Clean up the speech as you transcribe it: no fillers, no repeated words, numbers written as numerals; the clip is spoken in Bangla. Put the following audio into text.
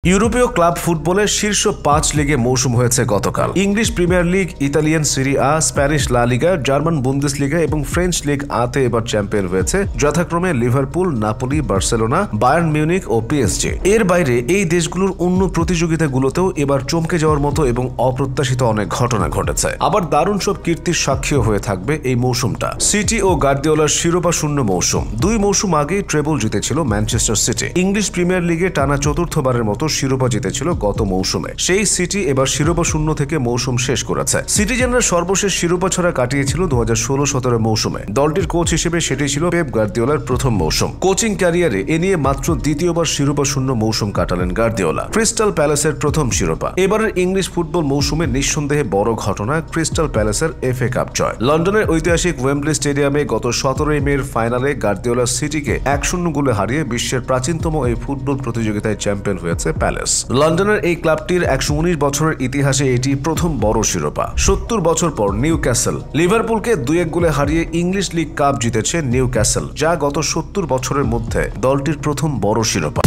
ইউরোপীয় ক্লাব ফুটবলের শীর্ষ ৫ লিগে মৌসুম হয়েছে গতকাল। English Premier League, Italian Serie A, Spanish La Liga, German Bundesliga এবং ফ্রেঞ্চ লিগ আতে এবার চ্যাম্পিয়ন হয়েছে যথাক্রমে Liverpool, Napoli, Barcelona, Bayern Munich ও পিএসজি। এর বাইরে এই দেশগুলোর অন্য প্রতিযোগিতাগুলোতেও এবার চমকে যাওয়ার মতো এবং অপ্রত্যাশিত অনেক ঘটনা ঘটেছে। আবার দারুণ সব কীর্তির সাক্ষীও হয়ে থাকবে এই মৌসুমটা। সিটি ও গার্দিওলার শিরোপা শূন্য মৌসুম। ২ মৌসুম আগেই ট্রেবল জিতেছিল ম্যানচেস্টার সিটি। ইংলিশ প্রিমিয়ার লিগে টানা চতুর্থবারের মতো শিরোপা জিতেছিল গত মৌসুমে। সেই সিটি এবার শিরোপা শূন্য থেকে মৌসুম শেষ করেছে। সিটিজেনরা সর্বশেষ শিরোপা ছড়া কাটিয়েছিল ২০১৬-১৭ মৌসুমে। দলটির কোচ হিসেবে সেটি ছিল পেপ গার্দিওলার প্রথম মৌসুম। কোচিং ক্যারিয়ারে এ নিয়ে মাত্র দ্বিতীয়বার শিরোপা শূন্য মৌসুম কাটালেন গার্দিওলা। ক্রিস্টাল প্যালেসের প্রথম শিরোপা। এবারের ইংলিশ ফুটবল মৌসুমে নিঃসন্দেহে বড় ঘটনা ক্রিস্টাল প্যালেসের FA কাপ জয়। লন্ডনের ঐতিহাসিক ওয়েম্বলি স্টেডিয়ামে গত ১৭ মের ফাইনালে গার্দিওলা সিটিকে ১-০ গোলে হারিয়ে বিশ্বের প্রাচীনতম এই ফুটবল প্রতিযোগিতায় চ্যাম্পিয়ন হয়েছে প্যালেস। লন্ডনের এই ক্লাবটির ১১৯ বছরের ইতিহাসে এটি প্রথম বড় শিরোপা। ৭০ বছর পর নিউক্যাসল লিভারপুলকে ২-১ গোলে হারিয়ে ইংলিশ লিগ কাপ জিতেছে নিউক্যাসল, যা গত ৭০ বছরের মধ্যে দলটির প্রথম বড় শিরোপা।